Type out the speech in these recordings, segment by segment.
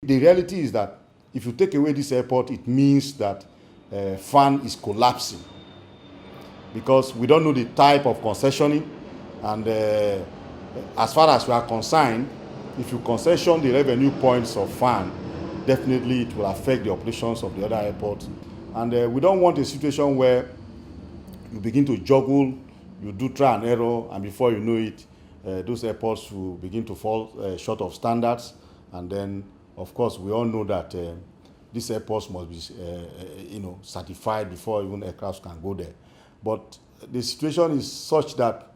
The reality is that if you take away this airport, it means that FAN is collapsing, because we don't know the type of concessioning, and as far as we are concerned, if you concession the revenue points of FAN, definitely it will affect the operations of the other airports. And we don't want a situation where you begin to juggle, you do try and error, and before you know it, those airports will begin to fall short of standards. And then, of course, we all know that these airports must be, certified before even aircraft can go there. But the situation is such that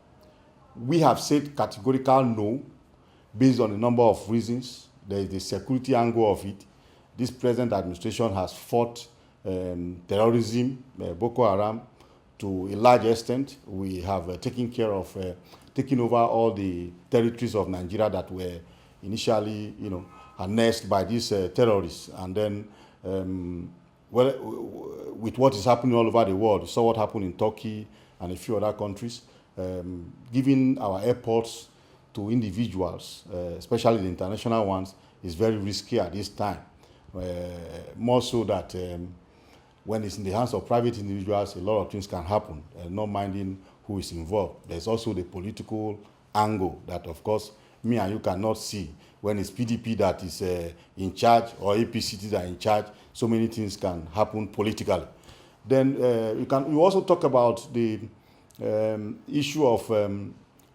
we have said categorical no, based on a number of reasons. There is the security angle of it. This present administration has fought terrorism, Boko Haram, to a large extent. We have taken care of taking over all the territories of Nigeria that were initially, annexed by these terrorists. And then, with what is happening all over the world, you saw what happened in Turkey and a few other countries, giving our airports to individuals, especially the international ones, is very risky at this time. More so that when it's in the hands of private individuals, a lot of things can happen, not minding who is involved. There's also the political angle that, of course, me and you cannot see. When it's PDP that is in charge, or APCs that are in charge, so many things can happen politically. Then you also talk about the issue of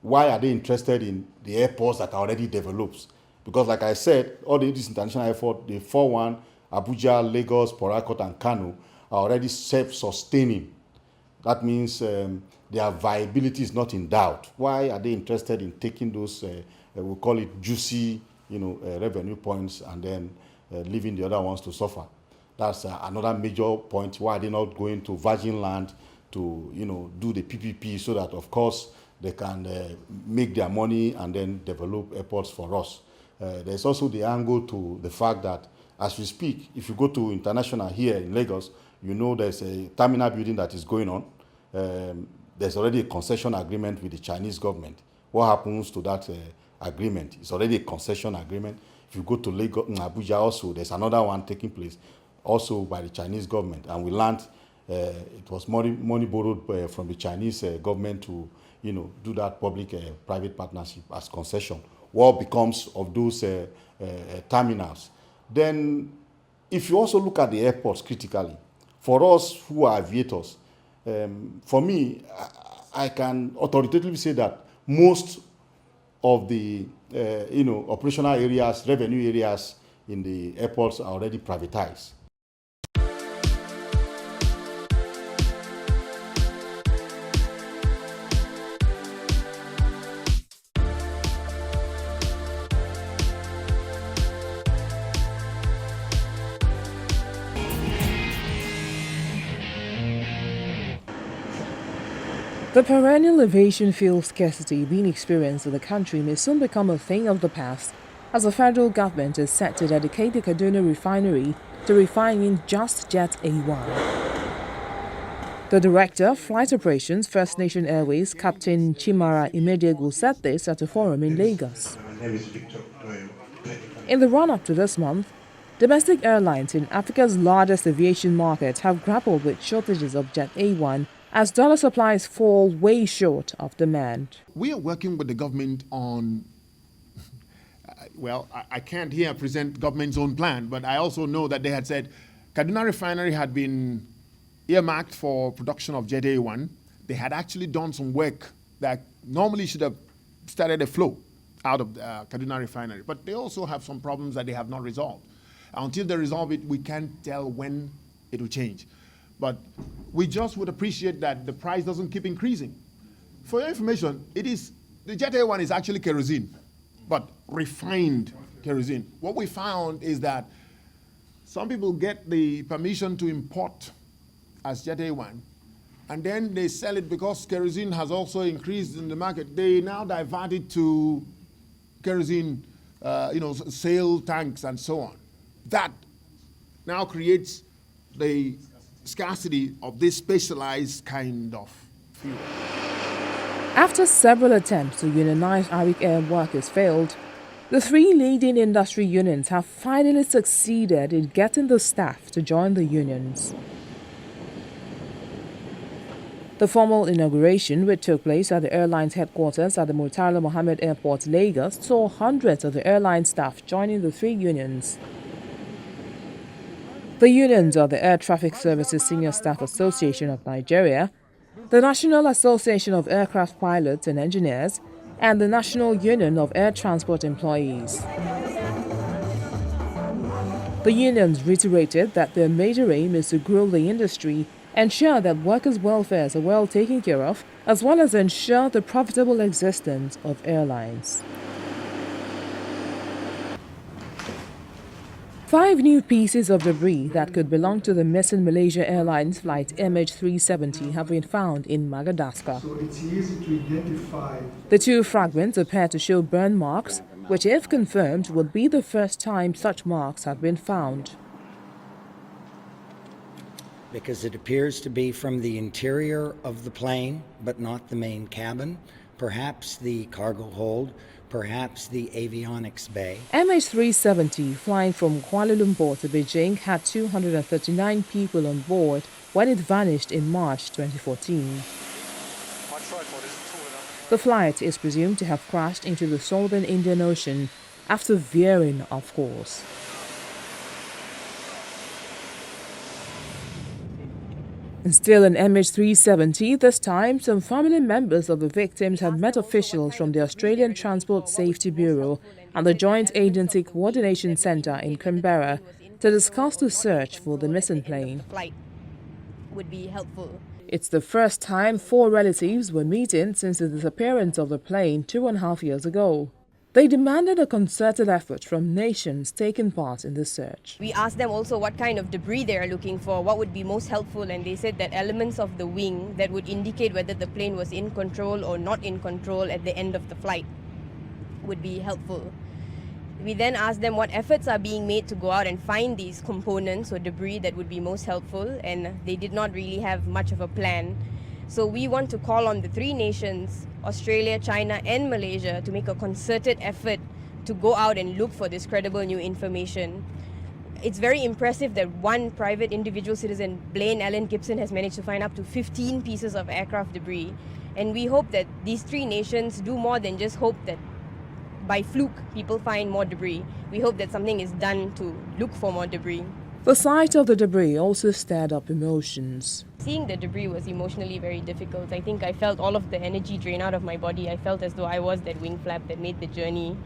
why are they interested in the airports that are already developed? Because, like I said, all these international airports, the 4-1, Abuja, Lagos, Port Harcourt, and Kano, are already self-sustaining. That means their viability is not in doubt. Why are they interested in taking those, we call it juicy, revenue points, and then leaving the other ones to suffer? That's another major point. Why are they not going to virgin land to, do the PPP, so that, of course, they can make their money and then develop airports for us? There's also the angle to the fact that, as we speak, if you go to international here in Lagos, there's a terminal building that is going on. There's already a concession agreement with the Chinese government. What happens to that agreement? It's already a concession agreement. If you go to Lagos, Abuja also, there's another one taking place, also by the Chinese government. And we learned it was money borrowed from the Chinese government to, do that public-private partnership as concession. What becomes of those terminals? Then, if you also look at the airports critically, for us who are aviators, for me, I can authoritatively say that most of the operational areas, revenue areas in the airports are already privatized. The perennial aviation fuel scarcity being experienced in the country may soon become a thing of the past, as the federal government is set to dedicate the Kaduna refinery to refining just Jet A1. The Director of Flight Operations, First Nation Airways, Captain Chimara Imediegu, said this at a forum in Lagos. In the run-up to this month, domestic airlines in Africa's largest aviation market have grappled with shortages of Jet A1 as dollar supplies fall way short of demand. We are working with the government on, I can't here present government's own plan, but I also know that they had said Kaduna Refinery had been earmarked for production of Jet A1. They had actually done some work that normally should have started a flow out of Kaduna Refinery, but they also have some problems that they have not resolved. Until they resolve it, we can't tell when it will change. But we just would appreciate that the price doesn't keep increasing. For your information, the Jet A1 is actually kerosene, but refined kerosene. What we found is that some people get the permission to import as Jet A1, and then they sell it because kerosene has also increased in the market. They now divert it to kerosene, sail tanks and so on. That now creates the scarcity of this specialized kind of fuel. After several attempts to unionize Arik Air workers failed, The three leading industry unions have finally succeeded in getting the staff to join the unions. The formal inauguration, which took place at the airline's headquarters at the Murtala Mohammed Airport, Lagos, saw hundreds of the airline staff joining the three unions. The unions are the Air Traffic Services Senior Staff Association of Nigeria, the National Association of Aircraft Pilots and Engineers, and the National Union of Air Transport Employees. The unions reiterated that their major aim is to grow the industry, ensure that workers' welfares are well taken care of, as well as ensure the profitable existence of airlines. 5 new pieces of debris that could belong to the missing Malaysia Airlines flight MH370 have been found in Madagascar. So it's easy to identify. The 2 fragments appear to show burn marks, which, if confirmed, would be the first time such marks have been found. Because it appears to be from the interior of the plane, but not the main cabin, perhaps the cargo hold, perhaps the avionics bay. MH370, flying from Kuala Lumpur to Beijing, had 239 people on board when it vanished in March 2014. The flight is presumed to have crashed into the southern Indian Ocean after veering off course. And still in MH370, this time some family members of the victims have met officials from the Australian Transport Safety Bureau and the Joint Agency Coordination Centre in Canberra to discuss the search for the missing plane. Would be helpful. It's the first time 4 relatives were meeting since the disappearance of the plane 2.5 years ago. They demanded a concerted effort from nations taking part in the search. We asked them also what kind of debris they are looking for, what would be most helpful, and they said that elements of the wing that would indicate whether the plane was in control or not in control at the end of the flight would be helpful. We then asked them what efforts are being made to go out and find these components or debris that would be most helpful, and they did not really have much of a plan. So we want to call on the 3 nations, Australia, China and Malaysia, to make a concerted effort to go out and look for this credible new information. It's very impressive that one private individual citizen, Blaine Allen Gibson, has managed to find up to 15 pieces of aircraft debris. And we hope that these 3 nations do more than just hope that by fluke people find more debris. We hope that something is done to look for more debris. The sight of the debris also stirred up emotions. Seeing the debris was emotionally very difficult. I think I felt all of the energy drain out of my body. I felt as though I was that wing flap that made the journey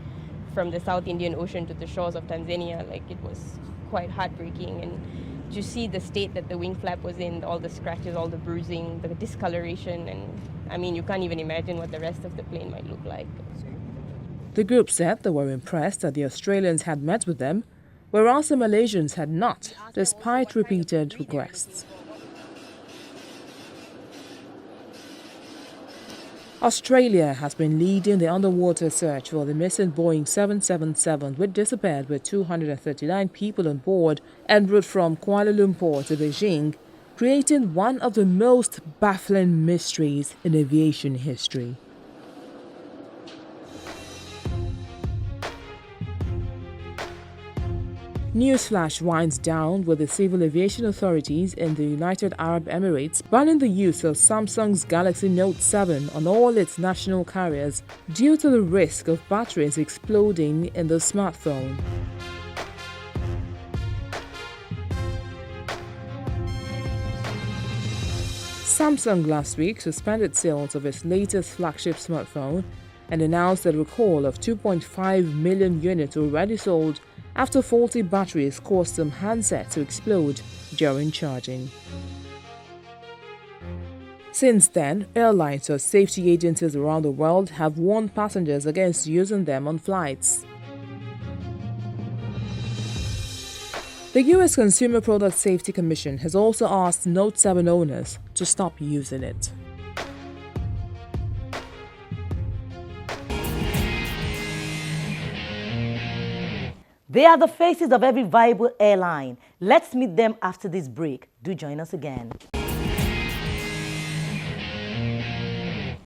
from the South Indian Ocean to the shores of Tanzania. Like, it was quite heartbreaking. And to see the state that the wing flap was in, all the scratches, all the bruising, the discoloration, and I mean, you can't even imagine what the rest of the plane might look like. The group said they were impressed that the Australians had met with them, whereas the Malaysians had not, despite repeated requests. Australia has been leading the underwater search for the missing Boeing 777, which disappeared with 239 people on board en route from Kuala Lumpur to Beijing, creating one of the most baffling mysteries in aviation history. Newsflash winds down with the civil aviation authorities in the United Arab Emirates banning the use of Samsung's Galaxy Note 7 on all its national carriers due to the risk of batteries exploding in the smartphone. Samsung last week suspended sales of its latest flagship smartphone and announced a recall of 2.5 million units already sold after faulty batteries caused some handsets to explode during charging. Since then, airlines or safety agencies around the world have warned passengers against using them on flights. The U.S. Consumer Product Safety Commission has also asked Note 7 owners to stop using it. They are the faces of every viable airline. Let's meet them after this break. Do join us again.